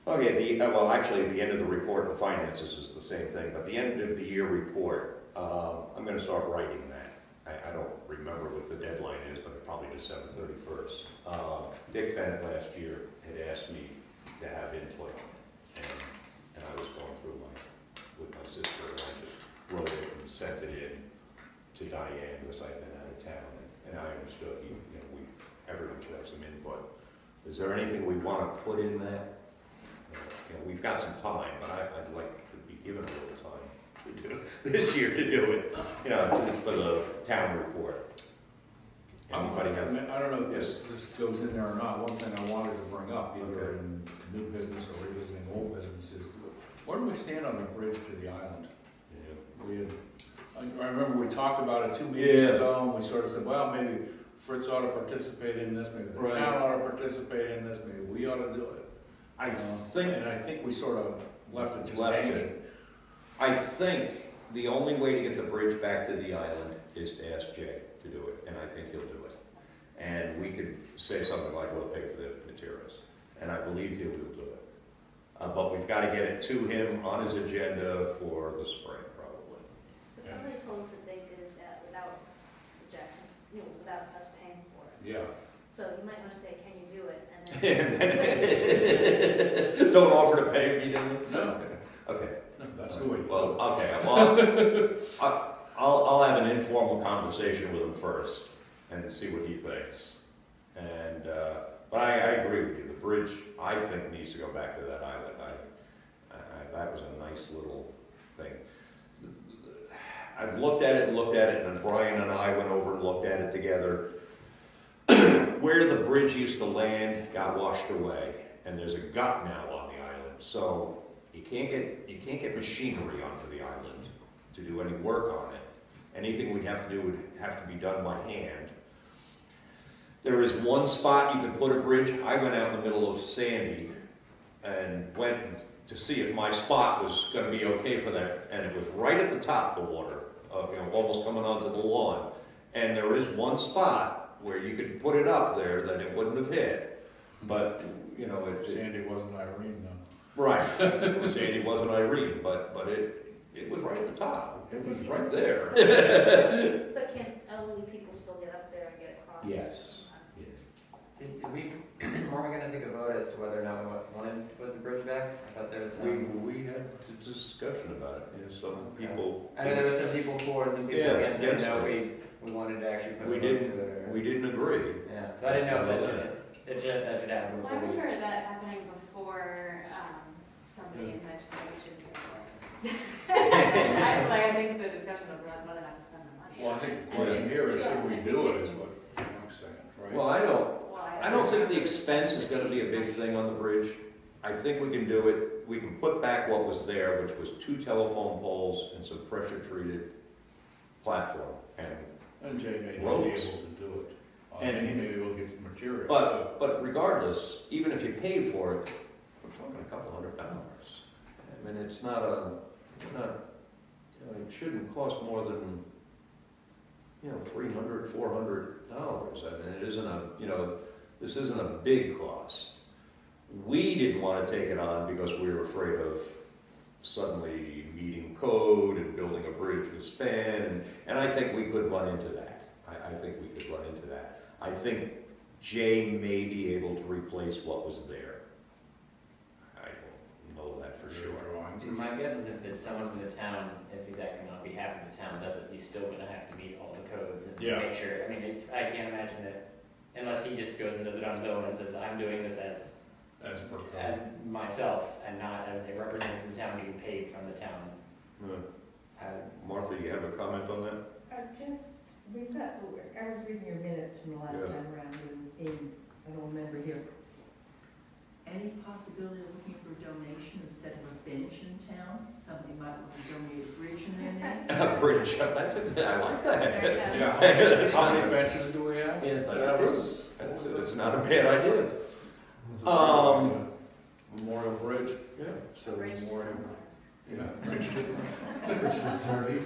okay, well, actually, the end of the report, the finances is the same thing, but the end of the year report, I'm gonna start writing that. I don't remember what the deadline is, but probably December 31st. Dick Bennett last year had asked me to have input, and I was going through with my sister, and I just wrote it and sent it in to Diane, because I'd been out of town, and I understood, everyone should have some input. Is there anything we want to put in that? We've got some time, but I'd like to be given a little time to do this year to do it, just for the town report. Anybody have? I don't know if this goes in there or not. One thing I wanted to bring up, either in new business or revisiting old businesses, where do we stand on the bridge to the island? I remember we talked about it 2 meetings ago, and we sort of said, well, maybe Fritz ought to participate in this, maybe the town ought to participate in this, maybe we ought to do it. I think we sort of left it just hanging. I think the only way to get the bridge back to the island is to ask Jay to do it, and I think he'll do it. And we could say something like, we'll pay for the materials, and I believe he will do it. But we've got to get it to him on his agenda for the spring, probably. But somebody told us that they did that without Jackson, without us paying for it. Yeah. So you might want to say, can you do it? And then. Don't offer to pay me, then? No. Okay. No, that's the way. Well, okay, well, I'll have an informal conversation with him first and see what he thinks. And, but I agree with you, the bridge, I think, needs to go back to that island. That was a nice little thing. I've looked at it, and then Brian and I went over and looked at it together. Where the bridge used to land got washed away, and there's a gut now on the island. So you can't get machinery onto the island to do any work on it. Anything we'd have to do would have to be done by hand. There is one spot you could put a bridge. I went out in the middle of Sandy and went to see if my spot was going to be okay for that, and it was right at the top of the water, almost coming onto the lawn. And there is one spot where you could put it up there that it wouldn't have hit, but Sandy wasn't Irene though. Right, Sandy wasn't Irene, but it was right at the top. It was right there. But can elderly people still get up there and get across? Yes. Did we, were we gonna take a vote as to whether or not we wanted to put the bridge back? I thought there was some. We had a discussion about it. Some people. I know there were some people for and some people against it. I didn't know if we wanted to actually put a vote to it. Or... We didn't agree. Yeah, so I didn't know if that should happen Well, I before we. remember that happening before somebody mentioned that we should do it. I think the discussion was whether or not to spend the money. Well, I think the question here is, should we do it, is what Mike's saying, right? Well, I don't think the expense is going to be a big thing on the bridge. I think we can do it. We can put back what was there, which was 2 telephone poles and some pressure-treated platform. And Jay may be able Ropes. to do it. And- And he maybe will get the material. But regardless, even if you paid for it, we're talking a couple $100. I mean, it's not, it shouldn't cost more than, $300, $400. I mean, it isn't this isn't a big cost. We didn't want to take it on because we were afraid of suddenly meeting code and building a bridge with span, and I think we could run into that. I think we could run into that. I think Jay may be able to replace what was there. I don't know that for sure. My guess is if it's someone from the town, if he's acting on behalf of the town, does it, he's still gonna have to meet all the codes and make sure, I mean, I can't imagine that, unless he just goes and does it on his own and says, I'm doing this as per code. as myself and not as a representative from the town getting paid from the town. Martha, you have a comment on that? I was reading your minutes from the last Yeah. time around, and I don't remember here. Any possibility of looking for a donation instead of a bench in town? Somebody might want to donate a bridge in their name? A bridge, I like that. Yeah, how many benches do we have? It's not a bad idea. Memorial Bridge. Yeah. So Bridge to memorial. somewhere. Yeah, Bridgeton. Richard Harvey.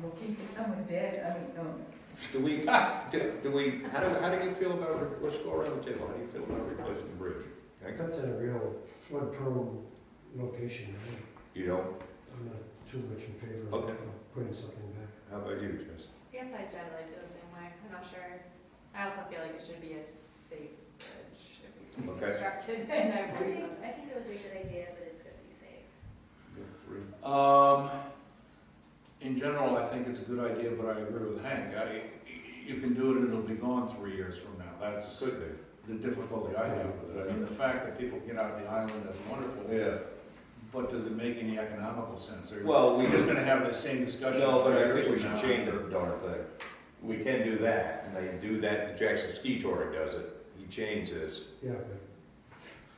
Looking for someone dead, I mean, Do we, how do you feel about, let's go around the table, how do you feel about replacing the bridge? Hank? That's in a real flood prone location. Right? You don't? I'm not too much in favor of Okay. putting something back. How about you, Jess? I guess I generally feel the same way, I'm not sure. I also feel like it should be a safe bridge if we can Okay. construct it, and I I agree. think it would be a good idea, but it's gonna be safe. Three. In general, I think it's a good idea, but I agree with Hank. You can do it and it'll be gone 3 years from now. That's Could be. the difficulty I have with it. I mean, the fact that people get out of the island, that's wonderful. Yeah. But does it make any economical sense? Or Well, we're just gonna have the same discussion. No, but 3 I years think we from should now. change the darn thing. We can do that, and they do that, the Jackson Ski Touring does it. He changes, Yeah, but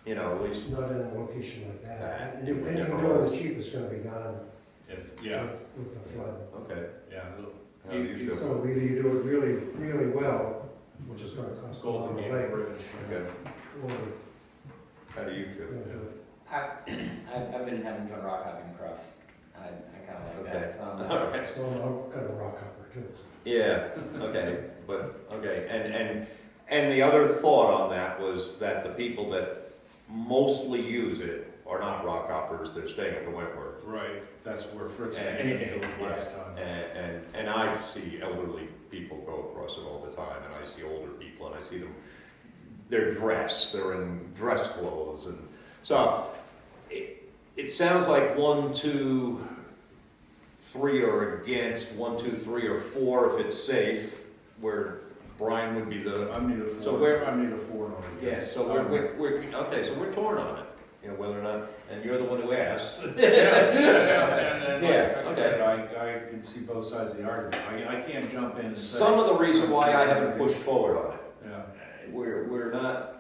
you know, at least, it's not in a location like that. That, And it would anything never more hold. than cheap is gonna be gone Yeah, with the flood. okay. yeah. How do you feel? So either you do it really, really well, which is gonna cost a lot Golden of Gate lake, Bridge. Okay. or How do you you feel? know, do it. I've been having fun rock hopping across. I kinda like Okay. that, so I'm All not. right. So I'm kind of rock hopper too. Yeah, okay, but, okay, and the other thought on that was that the people that mostly use it are not rock hoppers, they're staying at the Wentworth. Right, that's where Fritz And- came into it last time. And I see elderly people go across it all the time, and I see older people, and I see them, they're dressed, they're in dress clothes, and so it sounds like 1, 2, 3 are against, 1, 2, 3 or 4 if it's safe, where Brian would be the, I'm neither So for, we're- I'm neither for nor yeah, against. so we're, okay, so we're torn on it, you know, whether or not, and you're the one who asked. And Yeah, like I said, I can see both sides of the argument. I can't jump in and say. Some of the reason why I haven't pushed forward on it, Yeah, we're not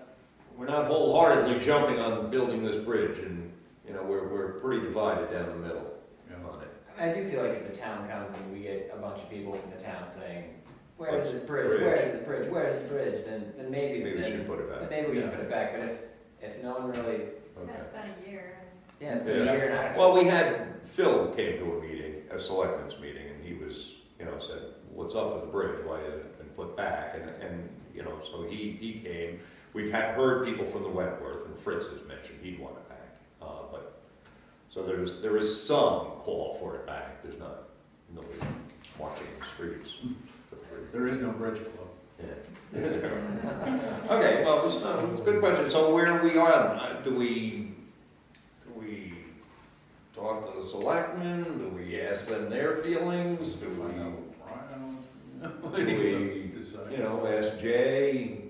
wholeheartedly jumping on building this bridge, and, you know, we're pretty divided down the middle yeah. on it. I do feel like if the town comes and we get a bunch of people from the town saying, where What's is this bridge, bridge? where is this bridge, where is the bridge, then maybe, Maybe we then should put it back. maybe we should Yeah. put it back, but if no one really, Okay. That's been a year, yeah, it's been a Yeah. year and a half. Well, we had, Phil came to a meeting, a selectmen's meeting, and he was, you know, said, what's up with the bridge, why has it been put back? And, you know, so he came, we've heard people from the Wentworth, and Fritz has mentioned he'd want it back. But, so there is some call for it back, there's not, nobody marching in the streets. There is no bridge club. Yeah. Okay, well, it's a good question. So where we are, do we talk to the selectmen? Do we ask them their feelings? Do Find out we, what Brian wants. do we, Decide. you know, ask Jay,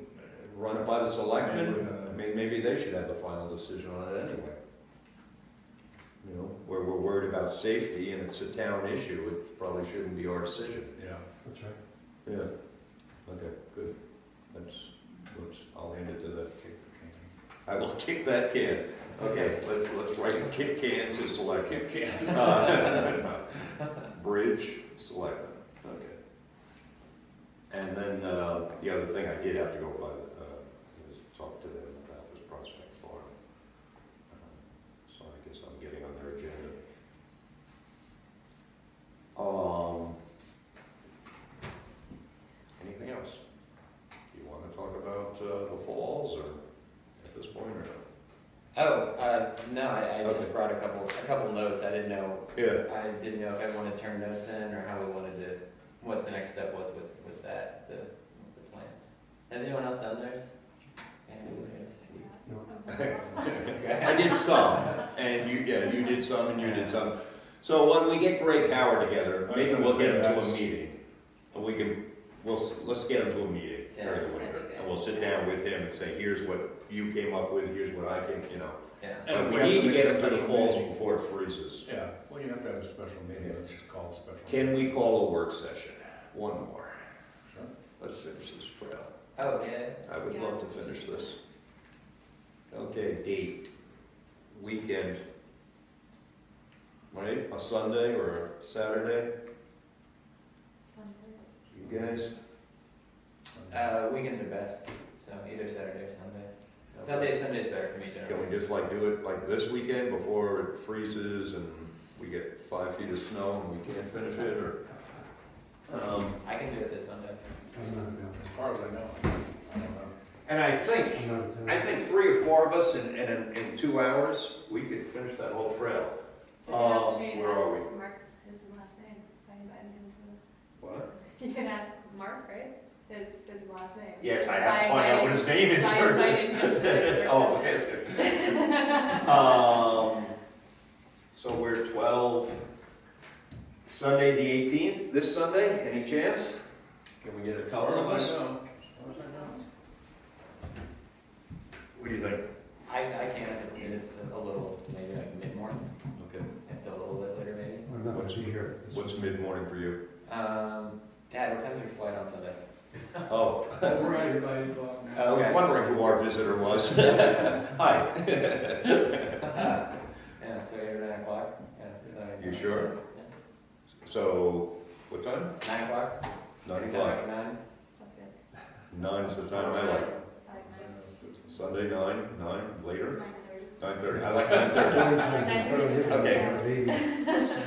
run it by the selectmen? I mean, maybe they should have the final decision on it anyway. You know, where we're worried about safety and it's a town issue, it probably shouldn't be our decision. Yeah. That's right. Yeah. Okay, good. I'll hand it to the, I will kick that can. Okay, let's write kick can to select. Kick can. Bridge, selectmen, okay. And then, the other thing I did have to go by, was talk to them about was Prospect Farm. So I guess I'm getting on their agenda. Anything else? You wanna talk about, the falls, or at this point, or not? Oh, no, I Okay. just brought a couple notes, I didn't know Yeah. if I wanted to turn notes in, or how we wanted to, what the next step was with that, the plans. Has anyone else done theirs? I did some, and you did some, and you did some. So when we get Greg Howard together, I was maybe gonna we'll say get him to a that's- meeting. And let's get him to a meeting during the winter, and we'll sit down with him and say, here's what you came up with, here's what I came, you know. Yeah. But And we have need to make get a him to the special falls meeting. before it freezes. Yeah, well, you have to have a special meeting, let's just call it a special. Can we call a work session? One more. Sure. Let's finish this trail. Oh, yeah. I would love to finish this. Okay, date, weekend. Right, a Sunday or a Saturday? You guys? Weekends are best, so either Saturday or Sunday. Sunday's better for me Can generally. we just like do it like this weekend before it freezes and we get 5 feet of snow and we can't finish it, or? I can do it this Sunday. I'm not available. As far as I know, I don't know. And I think, I'm not in town. I think 3 or 4 of us in 2 hours, we could finish that whole trail. It's a good opportunity to Where are ask Mark's, his last name, if I invited him to. What? You can ask Mark, right? His last name. Yes, I have to find out what his name is. I invited him to this Oh, session. okay. So we're 12, Sunday the 18th, this Sunday, any chance? Can we get a As couple far of as us? I know, as far as I know. What do you think? I can if it's a little, maybe like mid-morning, Okay. if a little bit later maybe. I'm not gonna be here. What's mid-morning for you? Dad, what time's your flight on Sunday? Oh, We're out here by 8 o'clock now. I was wondering who our visitor was. Hi. Yeah, so 8 or 9 o'clock? Yeah. So- You sure? Yeah. So, what time? 9 o'clock? 9 Anytime o'clock. after 9? That's good. 9 is the time I like. 5, 9, Sunday, 9, later? 9:30. 9:30, I like 9:30. Okay.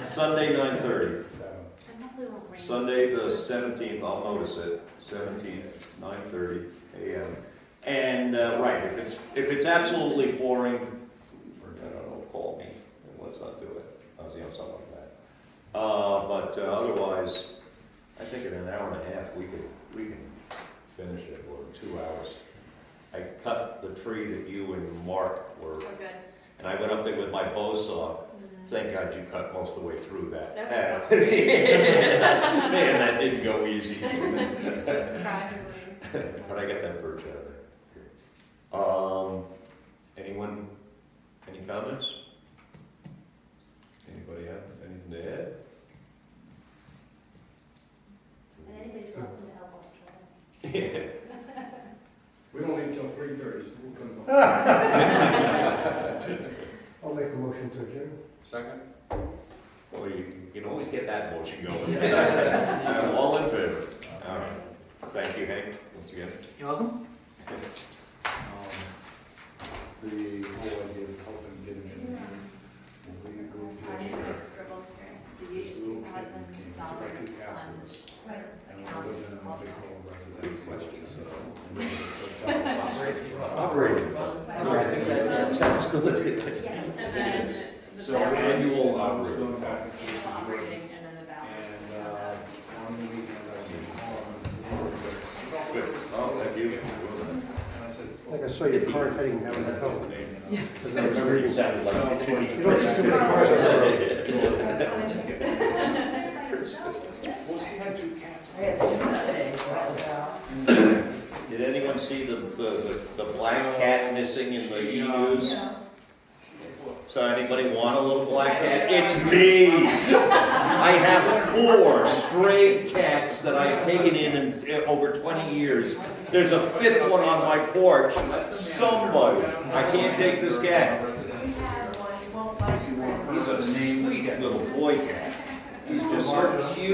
Sunday, 9:30. 7. And hopefully it won't rain. Sunday, the 17th, I'll notice it, 17th, 9:30 a.m. And, right, if it's absolutely pouring, I don't know, call me, and let's not do it, something like that. But otherwise, I think in an hour and a half, we can finish it, or 2 hours. I cut the tree that you and Mark were, Oh, good. and I went up there with my bow saw. Mhm. Thank God you cut most of the way through that. That's tough. Man, that didn't go easy. Surprisingly. But I got that birch out of there. Anyone, any comments? Anybody have anything to add? And anybody's welcome to help on the trail. We don't leave till 3:30, so we'll come. I'll make a motion to adjourn. Second? Well, you can always get that motion going. All in favor? All right. Thank you, Hank, once again. You're welcome. The whole idea of helping get him in. Scribbles here. The little kid came, took like 2 passwords, and I lived in a big home residence. Operating fund. I think that sounds good. Yes, and then the So balance. annual Operating. Operating, and then the balance. On the weekend, I was in Holland. Good. Oh, thank you. And I said. Like I saw your car heading down the hill. Yeah. Because I was reading. Sounded like. You don't see too many cars on the road. Well, she had 2 cats. Did anyone see the black cat missing in the e-news? So anybody want a little black cat? It's me! I have 4 stray cats that I've taken in over 20 years. There's a 5th one on my porch. Somebody, I can't take this cat. He's a sweet little boy cat. He's just so cute.